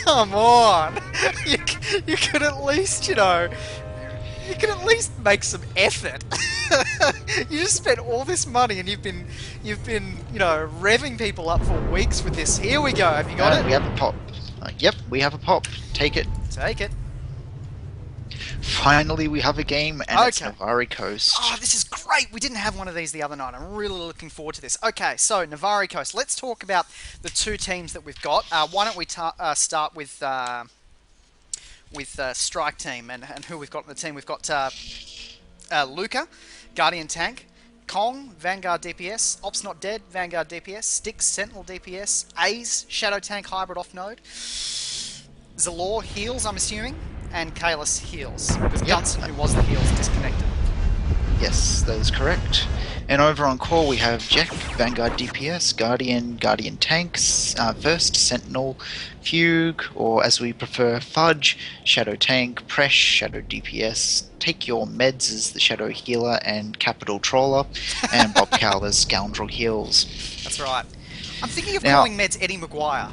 Come on! You, you could at least, you could at least make some effort. You just spent all this money and you've been revving people up for weeks with this. Here we go. Have you got We it? have a pop. Yep, we have a pop. Take it. Take it. Finally, we have a game, and it's Okay. Navari Coast. Oh, this is great. We didn't have one of these the other night. I'm really looking forward to this. Okay, so Navari Coast. Let's talk about the two teams that we've got. Why don't we start with Strike Team and who we've got in the team? We've got Luca, Guardian Tank, Kong, Vanguard DPS, Ops Not Dead, Vanguard DPS, Styx, Sentinel DPS, Aze, Shadow Tank Hybrid Off Node, Zalor heals, I'm assuming, and Kalis heals, because Yep. Gunson, who was the heals, disconnected. Yes, that is correct. And over on core we have Jack, Vanguard DPS, Guardian Tanks, First, Sentinel, Fugue, or as we prefer, Fudge, Shadow Tank, Presh, Shadow DPS, Take Your Meds as the Shadow Healer and Capital Troller, and Bob Cow as Scoundrel Heals. That's right. I'm thinking of Now- calling Meds Eddie Maguire.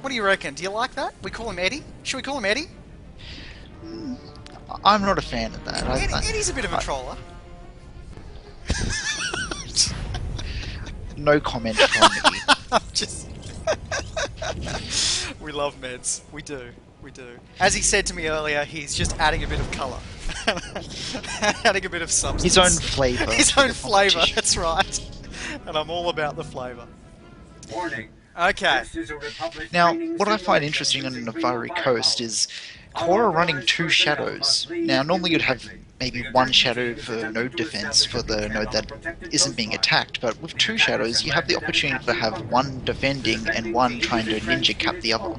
What do you reckon? Do you like that? We call him Eddie? Should we call him Eddie? I'm not a fan of that. Eddie's a bit of a troller. No comment from me. I'm just... We love Meds. We do. We do. As he said to me earlier, he's just adding a bit of colour. Adding a bit of substance. His own flavour. His to own the flavour, competition. that's right. And I'm all about the flavour. Warning. Okay. This is a Republic Now, training what I find interesting on simulation Navari using Coast firepower. is Core are running two shadows. Now, normally you'd have maybe one shadow for node defense for the node that isn't being attacked, but with two shadows, you have the opportunity to have one defending and one trying to ninja cap the other.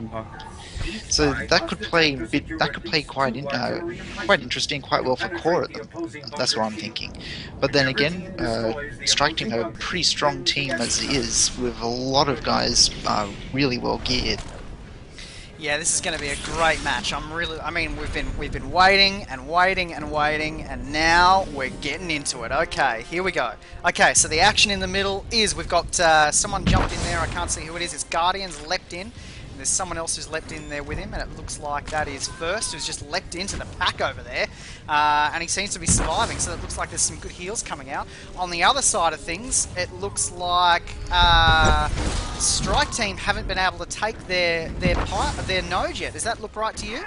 So that could play quite interesting, quite well for Core at them. That's what I'm thinking. But then again, Strike Team have a pretty strong team as is, with a lot of guys really well geared. Yeah, this is going to be a great match. I mean, we've been waiting and waiting and waiting, and now we're getting into it. Okay, here we go. Okay, so the action in the middle is we've got someone jumped in there. I can't see who it is. It's Guardian's leapt in. And there's someone else who's leapt in there with him, and it looks like that is First, who's just leapt into the pack over there. And he seems to be surviving, so it looks like there's some good heals coming out. On the other side of things, it looks like Strike Team haven't been able to take their node yet. Does that look right to you?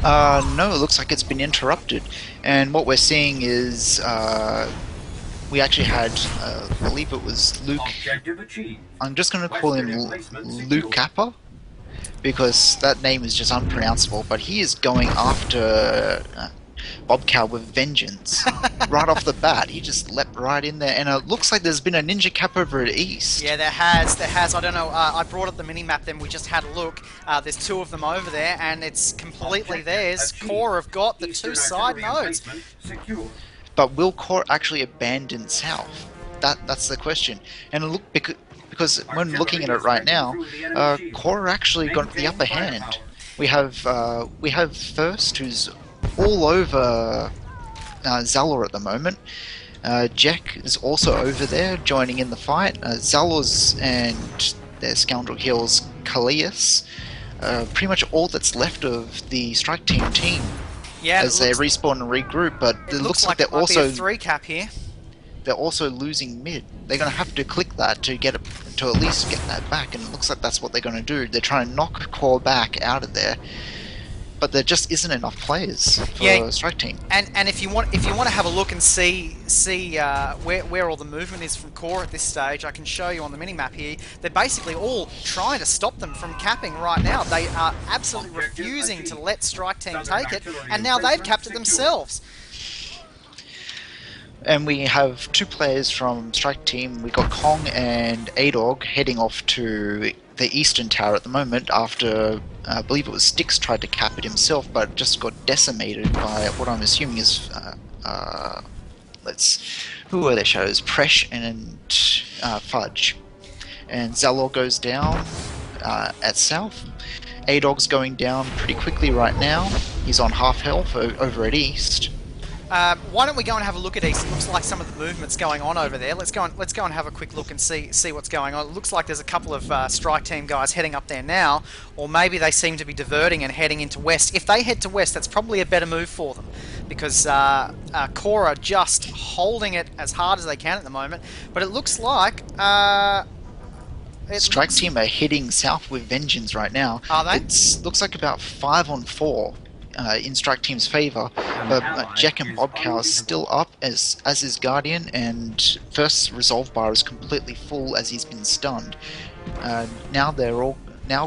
No, it looks like it's been interrupted. And what we're seeing is we actually had, I believe it was Luke. Objective achieved. I'm just going to call him Luke Appa, because that name is just unpronounceable, but he is going after Bob Cow with vengeance. Right off the bat, he just leapt right in there, and it looks like there's been a ninja cap over at East. Yeah, there has. I don't know. I brought up the mini-map, then we just had a look. There's two of them over there, and it's completely theirs. Core have got the two side nodes. Secure. But will Core actually abandon South? That's the question. And look, because when looking at it right now, Core actually got the upper hand. We have First, who's all over Zalor at the moment. Jack is also over there, joining in the fight. Zalor's and their Scoundrel Heals Kalias. Pretty much all that's left of the Strike Team. Yeah, As they respawn and regroup, but it looks like it they're might be also a 3 cap here. they're also losing mid. They're going to have to click that to get it, to at least get that back, and it looks like that's what they're going to do. They're trying to knock Core back out of there, but there just isn't enough players for Strike Team. And if you want to have a look and see where all the movement is from Core at this stage, I can show you on the mini-map here. They're basically all trying to stop them from capping right now. They are absolutely refusing to let Strike Team take it, and now they've capped it themselves. And we have two players from Strike Team. We got Kong and A.W heading off to the Eastern Tower at the moment after, I believe it was Styx tried to cap it himself, but just got decimated by what I'm assuming is, who were their shadows? Presh and Fudge. And Zalor goes down at South. A-Dog's going down pretty quickly right now. He's on half health over at East. Why don't we go and have a look at East? It looks like some of the movement's going on over there. Let's go and have a quick look and see what's going on. It looks like there's a couple of strike team guys heading up there now, or maybe they seem to be diverting and heading into West. If they head to West, that's probably a better move for them, because Core are just holding it as hard as they can at the moment. But it looks like Strike team are heading south with vengeance right now. Are they? It looks like about 5 on 4 in Strike team's favour. But Jack and Bobcow are still up as is Guardian, and first resolve bar is completely full as he's been stunned. Now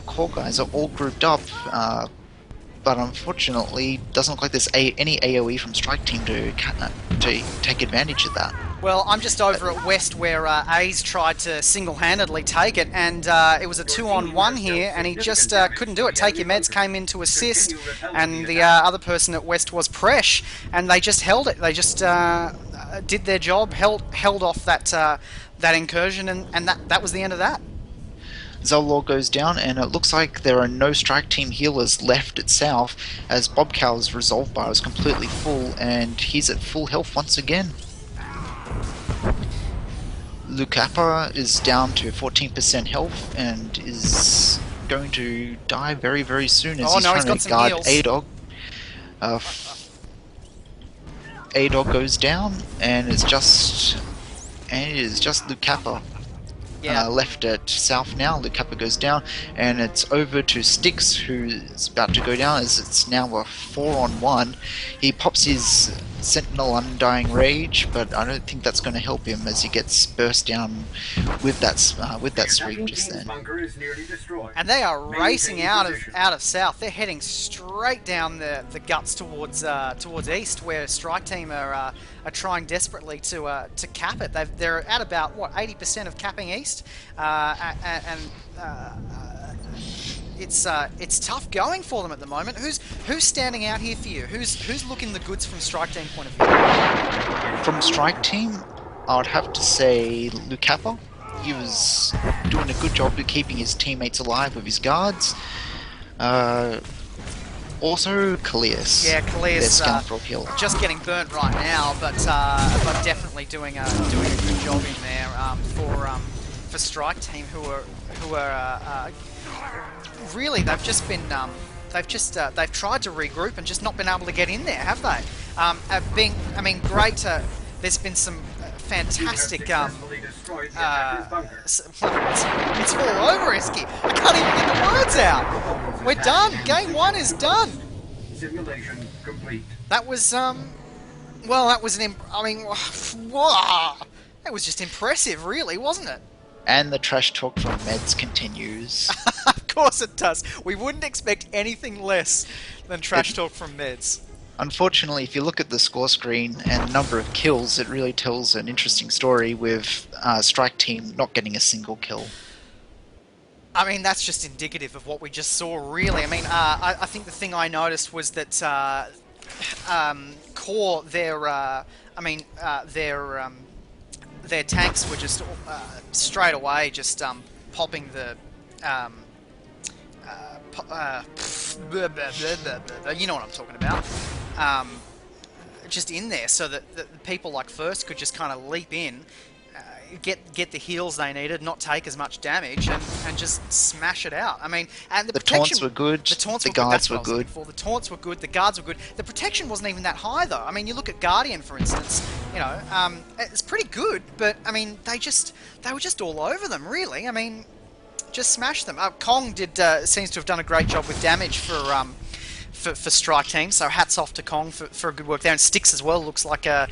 core guys are all grouped up, but unfortunately doesn't look like there's any AoE from Strike team to take advantage of that. Well, I'm just over at West where A's tried to single-handedly take it, and it was a 2-on-1 here, and he just couldn't do it. Take Your Meds came in to assist, and the other person at West was Presh, and they just held it. They just did their job, held off that incursion, and that was the end of that. Zellor goes down, and it looks like there are no Strike Team healers left at South, as Bobcow's resolve bar is completely full, and he's at full health once again. Lucapa is down to 14% health and is going to die very, very soon as he's trying to guard A.W. A.W goes down, and it is just Lucapa. Left at South now. Lucapa goes down, and it's over to Styx, who's about to go down as it's now a 4-on-1. He pops his Sentinel Undying Rage, but I don't think that's going to help him as he gets burst down with that streak just then. And they are racing out of South. They're heading straight down the guts towards East, where Strike Team are trying desperately to cap it. They're at about what 80% of capping East, and it's tough going for them at the moment. Who's standing out here for you? Who's looking the goods from Strike Team point of view? From Strike Team, I would have to say Lucapa. He was doing a good job of keeping his teammates alive with his guards. Also, Kalias. Yeah, Kalias just getting burnt right now, but definitely doing a good job in there for Strike Team, who are really they've just been they've tried to regroup and just not been able to get in there, have they? Great to. There's been some fantastic. It's all over, Iski. I can't even get the words out. We're done. Game 1 is done. Simulation complete. That was well, that was wow. That was just impressive, really, wasn't it? And the trash talk from Meds continues. Of course it does. We wouldn't expect anything less than trash talk from Meds. Unfortunately, if you look at the score screen and number of kills, it really tells an interesting story with Strike Team not getting a single kill. I mean, that's just indicative of what we just saw, really. I mean, I think the thing I noticed was that Core, their tanks were just straight away just popping the you know what I'm talking about, just in there, so that the people like First could just kind of leap in, get the heals they needed, not take as much damage, and just smash it out. I mean, and the taunts were good. The guards were good. The taunts were good. The guards were good. The protection wasn't even that high, though. I mean, you look at Guardian, for instance. You know, it's pretty good, but I mean, they were just all over them, really. I mean, just smashed them. Kong seems to have done a great job with damage for Strike Team, so hats off to Kong for good work there, and Styx as well looks like the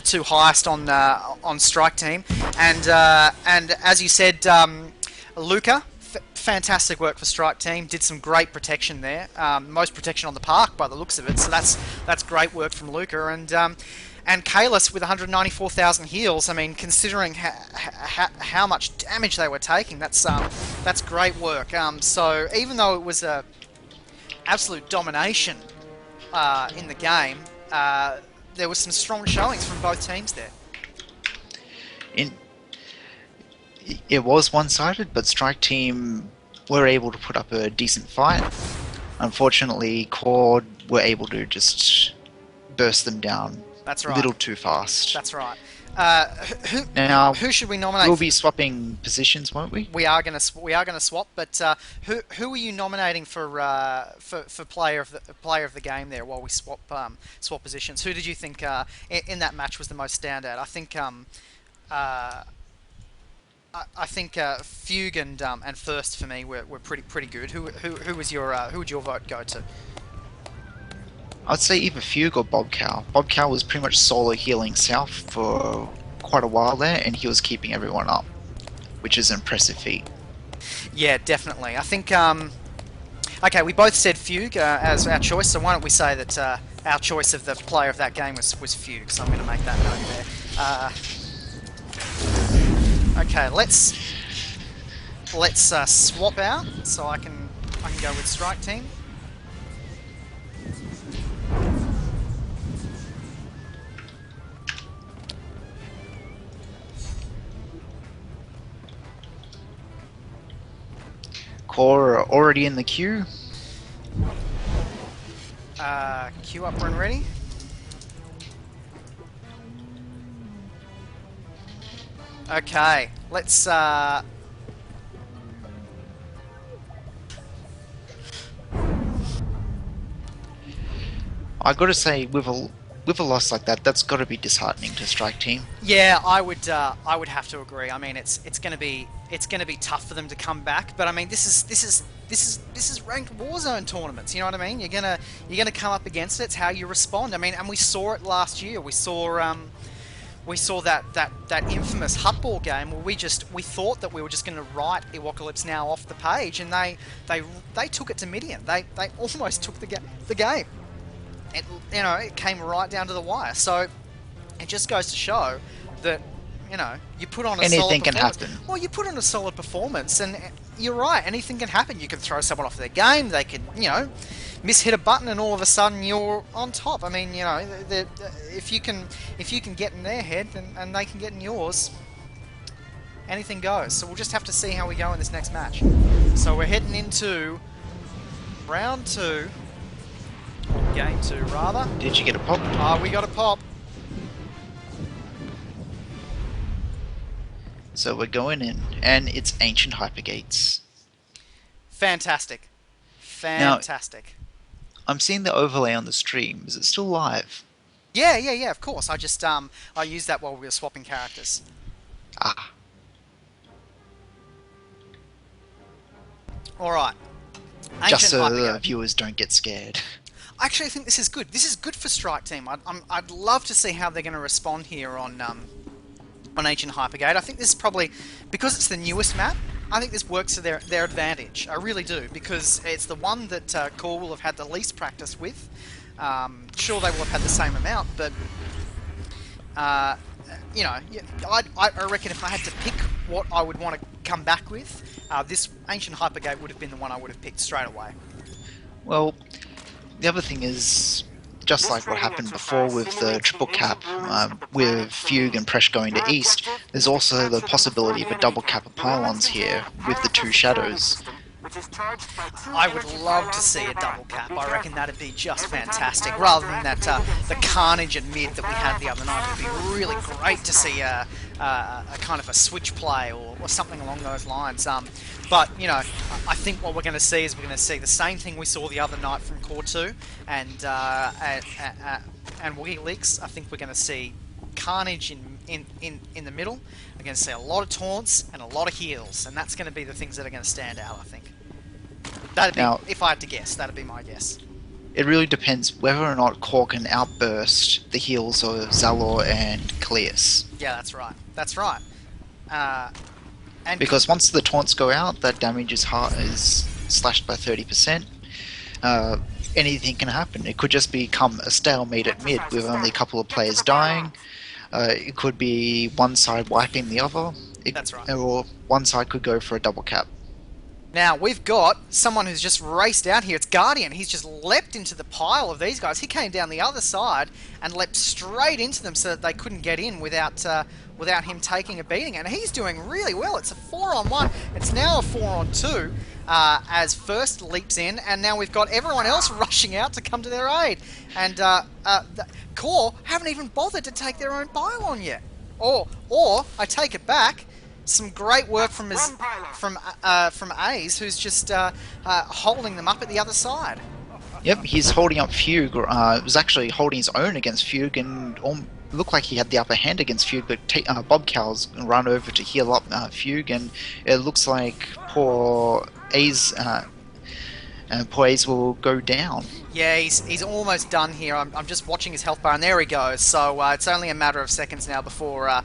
two highest on Strike Team, and as you said, Luca, fantastic work for Strike Team, did some great protection there, most protection on the park by the looks of it, so that's great work from Luca, and Kalis with 194,000 heals. I mean, considering how much damage they were taking, that's great work. So even though it was a absolute domination in the game, there was some strong showings from both teams there. It was one-sided, but Strike Team were able to put up a decent fight. Unfortunately, Core were able to just burst them down That's A right. little too fast. That's right. Who Now, who should we nominate? we'll be swapping positions, won't we? We are gonna swap, but who are you nominating for player of the game there while we swap positions? Who did you think in that match was the most standout? Uh, I think Fugue and First for me were pretty good. Who was your who would your vote go to? I'd say either Fugue or Bob Cow. Bob Cow was pretty much solo healing South for quite a while there, and he was keeping everyone up, which is an impressive feat. Yeah, definitely. I think okay, we both said Fugue as our choice, so why don't we say that our choice of the player of that game was Fugue? So I'm going to make that note there. Okay, let's swap out so I can go with Strike Team. Core are already in the queue. Queue up and ready. Okay, let's I gotta say, with a loss like that, that's got to be disheartening to Strike Team. yeah, I would have to agree. I mean, it's gonna be tough for them to come back, but I mean, this is ranked Warzone tournaments. You know what I mean? You're gonna come up against it. It's how you respond. I mean, and we saw it last year. We saw that infamous Hutball game where we thought that we were just going to write Ewocalypse Now off the page, and they took it to Midian. They almost took the game. It came right down to the wire. So it just goes to show that you put on a Anything solid can performance. happen. Well, you put on a solid performance, and you're right. Anything can happen. You can throw someone off their game. They could mishit a button, and all of a sudden you're on top. I mean, if you can get in their head and they can get in yours, anything goes. So we'll just have to see how we go in this next match. So we're heading into round 2, or game 2 rather. Did you get a pop? We got a pop. So we're going in, and it's Ancient Hypergates. Fantastic. I'm seeing the overlay on the stream. Is it still live? Yeah, of course. I just I used that while we were swapping characters. Ah. Alright. Just so the viewers don't get scared. I actually think this is good. This is good for Strike Team. I'd love to see how they're going to respond here on Ancient Hypergate. I think this is probably, because it's the newest map, I think this works to their advantage. I really do, because it's the one that Core will have had the least practice with. Sure, they will have had the same amount, but I reckon if I had to pick what I would want to come back with, this Ancient Hypergate would have been the one I would have picked straight away. Well, the other thing is, just like what happened before with the triple cap, with Fugue and Presh going to East, there's also the possibility of a double cap of pylons here with the 2 shadows. I would love to see a double cap. I reckon that'd be just fantastic. Rather than that the carnage at mid that we had the other night, it'd be really great to see a kind of a switch play or something along those lines. But I think what we're going to see is we're going to see the same thing we saw the other night from Core 2 and WikiLeaks. I think we're going to see carnage in the middle. We're going to see a lot of taunts and a lot of heals, and that's going to be the things that are going to stand out, I think. That'd be, now, if I had to guess, that'd be my guess. It really depends whether or not Core can outburst the heals of Zalor and Cleus. Yeah, that's right. That's right. And because once the taunts go out, that damage is slashed by 30%. Anything can happen. It could just become a stalemate at mid with only a couple of players dying. It could be one side wiping the other. That's right. Or one side could go for a double cap. Now, we've got someone who's just raced out here. It's Guardian. He's just leapt into the pile of these guys. He came down the other side and leapt straight into them so that they couldn't get in without him taking a beating. And he's doing really well. It's a 4-on-1. It's now a 4-on-2 as First leaps in. And now we've got everyone else rushing out to come to their aid. And Core haven't even bothered to take their own pylon yet. Or I take it back. Some great work from A's, who's just holding them up at the other side. Yep, he's holding up Fugue. Was actually holding his own against Fugue, and looked like he had the upper hand against Fugue. But Bob Cow's run over to heal up Fugue, and it looks like poor A's will go down. Yeah, he's almost done here. I'm just watching his health bar, and there he goes. So it's only a matter of seconds now before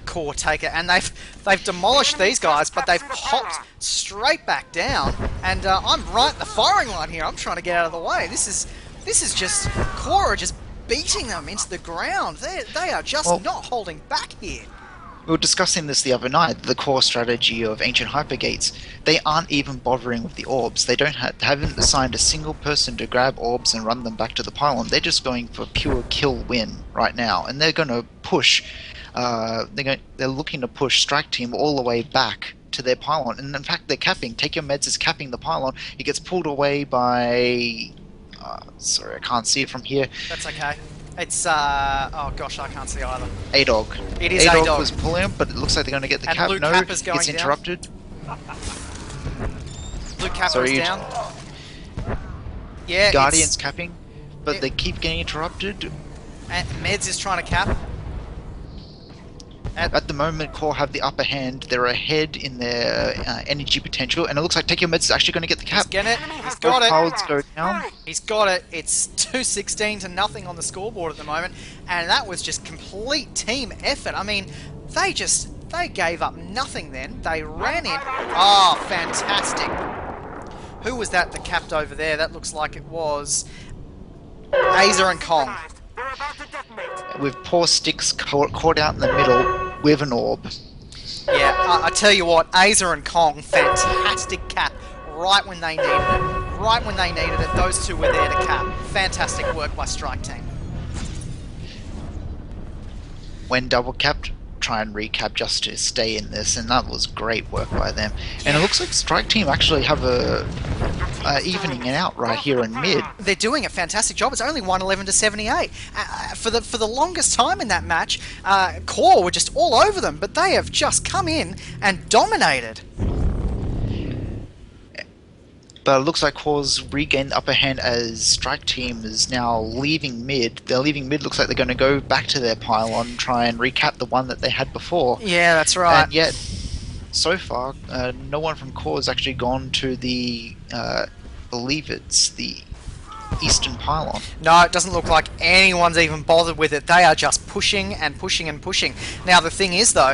Core take it, and they've demolished these guys, but they've popped straight back down. And I'm right in the firing line here. I'm trying to get out of the way. This is just Core are just beating them into the ground. They are just not holding back here. We were discussing this the other night, the core strategy of Ancient Hypergates. They aren't even bothering with the orbs. They haven't assigned a single person to grab orbs and run them back to the pylon. They're just going for pure kill win right now, and they're going to push. They're looking to push Strike Team all the way back to their pylon, and in fact they're capping. Take Your Meds is capping the pylon. He gets pulled away by. Sorry, I can't see it from here. That's okay. It's, oh gosh, I can't see either. A.W. It is A.W. A.W. was pulling him, but it looks like they're going to get the and cap. Blue No, cap is going it's down. interrupted. Blue cap is down. Yeah, Guardian's capping, but they keep getting interrupted. And Meds is trying to cap. At the moment, Core have the upper hand. They're ahead in their energy potential, and it looks like Take Your Meds is actually going to get the cap. He's getting it. He's got Both it. pilots go down. He's got it. It's 2-16-0 on the scoreboard at the moment, and that was just complete team effort. I mean, they gave up nothing then. They ran in. Oh, fantastic. Who was that capped over there? That looks like it was Azer and Kong. With poor Sticks caught out in the middle with an orb. Yeah, I tell you what, Azer and Kong, fantastic cap right when they needed it. Right when they needed it, those two were there to cap. Fantastic work by Strike Team. When double capped, try and recap just to stay in this, and that was great work by them. And it looks like Strike Team actually have a evening it out right here in mid. They're doing a fantastic job. It's only 111-78. For the longest time in that match, Core were just all over them, but they have just come in and dominated. But it looks like Core's regained the upper hand as Strike Team is now leaving mid. They're leaving mid. Looks like they're going to go back to their pylon, try and recap the one that they had before. Yeah, that's right. And yet, so far, no one from Core has actually gone to the, believe it's the eastern pylon. No, it doesn't look like anyone's even bothered with it. They are just pushing and pushing and pushing. Now, the thing is, though,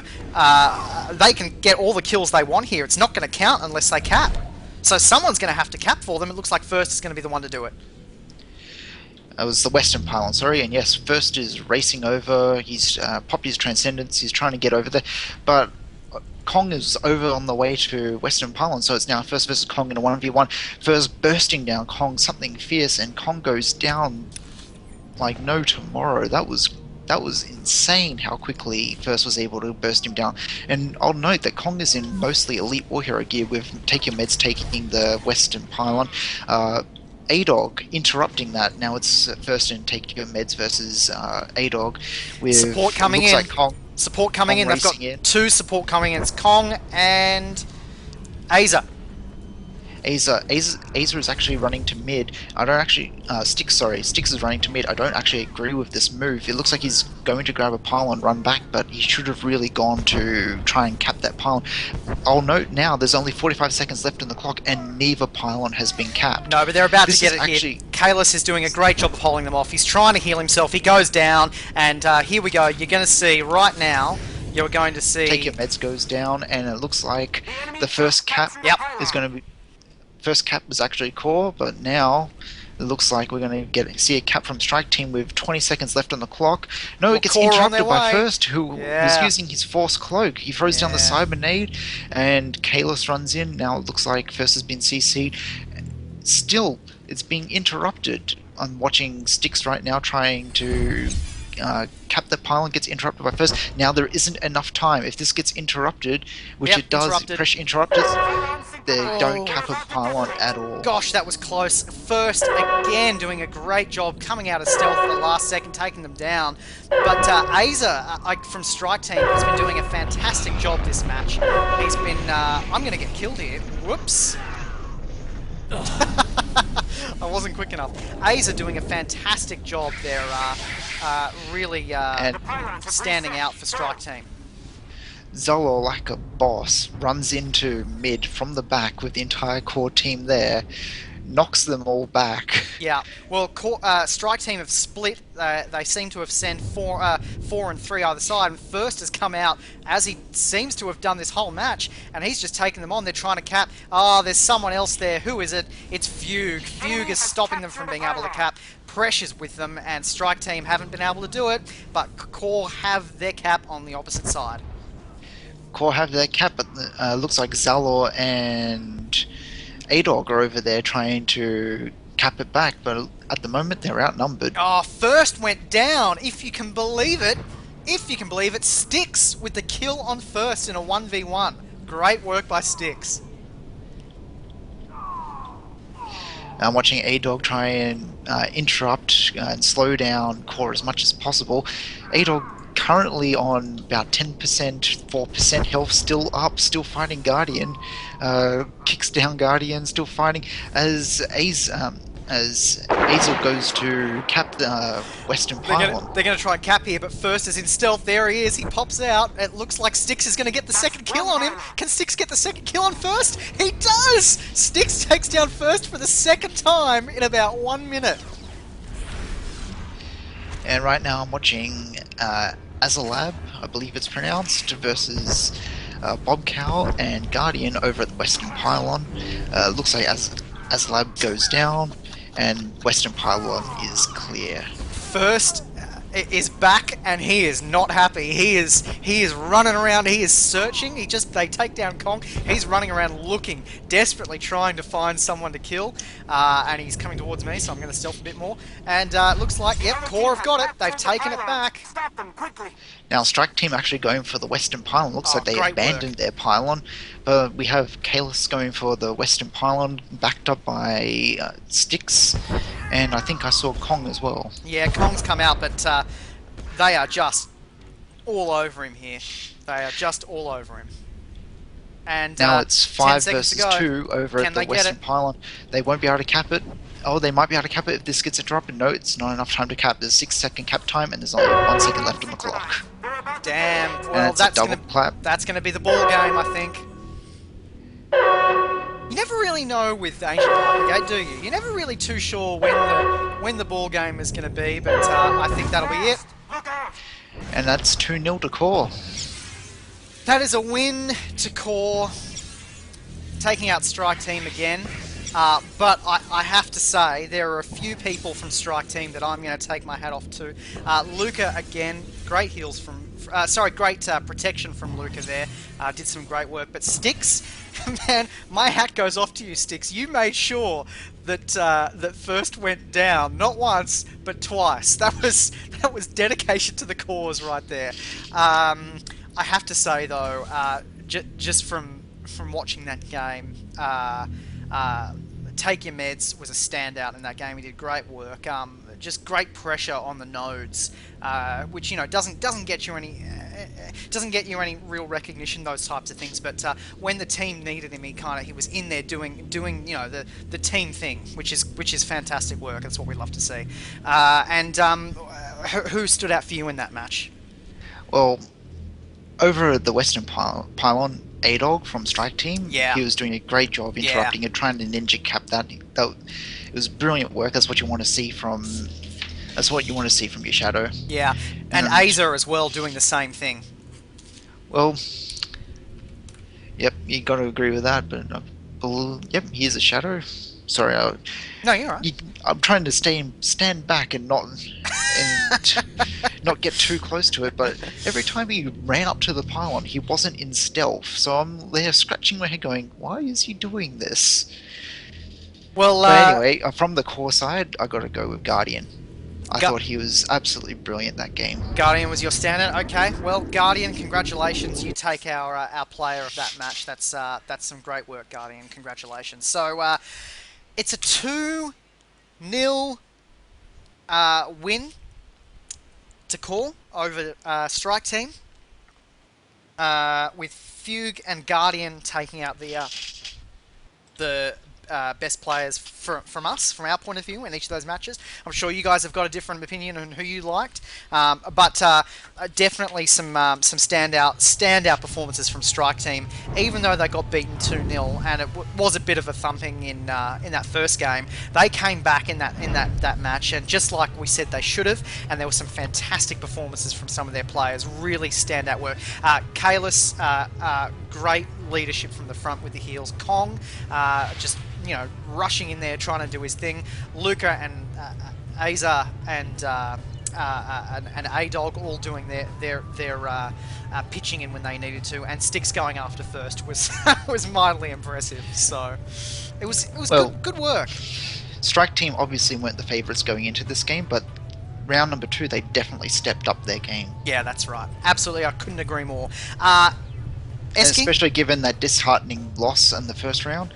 they can get all the kills they want here. It's not going to count unless they cap. So someone's going to have to cap for them. It looks like First is going to be the one to do it. It was the western pylon, sorry, and yes, First is racing over. He's popped his Transcendence. He's trying to get over there, but Kong is over on the way to western pylon, so it's now First versus Kong in a 1v1. First bursting down Kong, something fierce, and Kong goes down like no tomorrow. That was insane how quickly First was able to burst him down. And I'll note that Kong is in mostly elite war hero gear with Take Your Meds taking the western pylon. A.W. interrupting that. Now it's First and Take Your Meds versus A.W. with support coming in. Like support coming Kong in. They've got two support coming in. It's Kong and Azer. Azer is actually running to mid. I don't actually... Sticks is running to mid. I don't actually agree with this move. It looks like he's going to grab a pylon, run back, but he should have really gone to try and cap that pylon. I'll note now, there's only 45 seconds left on the clock, and neither pylon has been capped. No, but they're about to get it here. Kalis is doing a great job of holding them off. He's trying to heal himself. He goes down, and here we go. You're going to see right now... You're going to see... Take Your Meds goes down, and it looks like the first cap is going to be... First cap was actually Core, but now It looks like we're going to see a cap from Strike Team with 20 seconds left on the clock. No, Well, it gets Core on their interrupted by way. First, who was Yeah. using his Force Cloak. He throws down the Yeah. Cyber Nade, and Kalos runs in. Now it looks like First has been CC'd. Still, it's being interrupted. I'm watching Styx right now trying to cap the pylon, gets interrupted by First. Now there isn't enough time. If this gets interrupted, which Yep, it does, interrupted. pressure interrupters, they don't Oh. cap a pylon at all. Gosh, that was close. First, again, doing a great job coming out of stealth at the last second, taking them down. But Aza from Strike Team has been doing a fantastic job this match. He's been... I'm going to get killed here. Whoops. I wasn't quick enough. Aza doing a fantastic job there, really standing out for Strike Team. Zolo, like a boss, runs into mid from the back with the entire core team there, knocks them all back. Yeah, well, Strike Team have split. They seem to have sent 4 and 3 either side, and First has come out, as he seems to have done this whole match, and he's just taking them on. They're trying to cap. Oh, there's someone else there. Who is it? It's Fugue. Fugue is stopping them from being able to cap. Pressures with them, and Strike Team haven't been able to do it, but Core have their cap on the opposite side. Core have their cap, but looks like Zalor and A.W are over there trying to cap it back, but at the moment they're outnumbered. Oh, First went down, if you can believe it. If you can believe it, Styx with the kill on First in a 1v1. Great work by Styx. I'm watching A.W try and interrupt and slow down Core as much as possible. A.W currently on about 10%, 4% health, still up, still fighting Guardian. Kicks down Guardian, still fighting as Azel goes to cap the Western Pylon. They're going to try and cap here, but First is in stealth. There he is. He pops out. It looks like Styx is going to get the second kill on him. Can Styx get the second kill on First? He does! Styx takes down First for the second time in about 1 minute. And right now I'm watching R.A.W, I believe it's pronounced, versus Bobcow and Guardian over at the Western Pylon. Looks like R.A.W goes down, and Western Pylon is clear. First is back, and he is not happy. He is running around. He is searching. They take down Kong. He's running around looking, desperately trying to find someone to kill. And he's coming towards me, so I'm going to stealth a bit more. And looks like, yep, Core have got it. They've taken it back. Stop them quickly. Now Strike Team actually going for the Western Pylon. Looks like they great abandoned work. their pylon. But we have Kalis going for the Western Pylon, backed up by Styx. And I think I saw Kong as well. Yeah, Kong's come out, but they are just all over him here. They are just all over him. And Now it's 10 5 seconds to versus go. 2 over Can at the they get Western it? Pylon. They won't be able to cap it. Oh, they might be able to cap it if this gets interrupted. No, it's not enough time to cap. There's 6-second cap time, and there's only 1 second left on the clock. Damn. And Well, it's a double clap. that's gonna be the ball game, I think. You never really know with Ancient Hypergate, do you? You're never really too sure when the ball game is gonna be, but I think that'll be it. And that's 2-0 to Core. That is a win to Core, taking out Strike Team again. But I have to say, there are a few people from Strike Team that I'm going to take my hat off to. Luca, again, great heals from... great protection from Luca there. Did some great work. But Styx, man, my hat goes off to you, Styx. You made sure that that First went down, not once, but twice. That was dedication to the cause right there. I have to say, though, just from watching that game... Take Your Meds was a standout in that game. He did great work. Just great pressure on the nodes, which doesn't get you any real recognition, those types of things. But when the team needed him, he was in there doing the team thing, which is fantastic work. That's what we love to see. Who stood out for you in that match? Well, over at the Western Pylon, A.W from Strike Team, Yeah. he was doing a great job interrupting and trying to ninja cap that. It was brilliant work. That's what you want to see from your shadow. Yeah, and Aza as well doing the same thing. Well, yep, you got to agree with that. But yep, he is a shadow. Sorry, No, you're right. I'm trying to stand back and not get too close to it. But every time he ran up to the pylon, he wasn't in stealth. So I'm there scratching my head, going, "Why is he doing this?" Well, But anyway, from the core side, I got to go with Guardian. I Gu- thought he was absolutely brilliant that game. Guardian was your standout. Okay, well, Guardian, congratulations. You take our player of that match. That's some great work, Guardian. Congratulations. So it's a 2-0 win to call over Strike Team, with Fugue and Guardian taking out the best players from us, from our point of view, in each of those matches. I'm sure you guys have got a different opinion on who you liked, but definitely some standout performances from Strike Team, even though they got beaten 2-0, and it was a bit of a thumping in that first game. They came back in that match, and just like we said they should have, and there were some fantastic performances from some of their players. Really standout work. Kalis, great leadership from the front with the heels. Kong, just rushing in there, trying to do his thing. Luca and Aza and A.W all doing their pitching in when they needed to, and Sticks going after first was was mildly impressive. So it was good work. Strike Team obviously weren't the favourites going into this game, but round number 2 they definitely stepped up their game. Yeah, that's right. Absolutely, I couldn't agree more. Especially given that disheartening loss in the first round,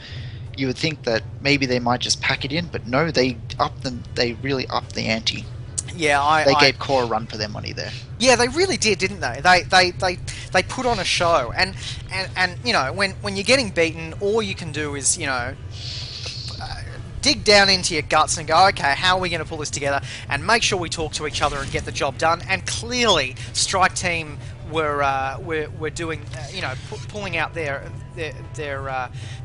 you would think that maybe they might just pack it in, but no, they really upped the ante. Yeah, they gave Core a run for their money there. Yeah, they really did, didn't they? They put on a show, and when you're getting beaten, all you can do is dig down into your guts and go, okay, how are we going to pull this together and make sure we talk to each other and get the job done? And clearly, Strike Team were doing, pulling out their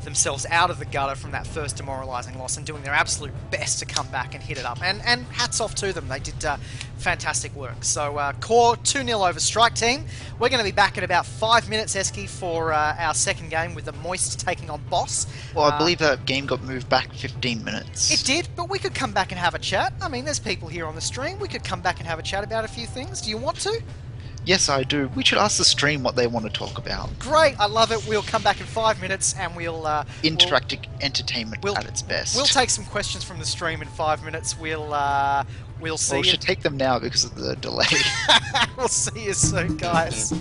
themselves out of the gutter from that first demoralising loss and doing their absolute best to come back and hit it up. And hats off to them. They did fantastic work. So Core 2-0 over Strike Team. We're going to be back in about 5 minutes, Esky, for our second game with the Moist taking on Boss. Well, I believe that game got moved back 15 minutes. It did, but we could come back and have a chat. I mean, there's people here on the stream. We could come back and have a chat about a few things. Do you want to? Yes, I do. We should ask the stream what they want to talk about. Great, I love it. We'll come back in 5 minutes and we'll... Interactive entertainment at its best. We'll take some questions from the stream in 5 minutes. We'll see we should take them now because of the delay. We'll see you soon, guys.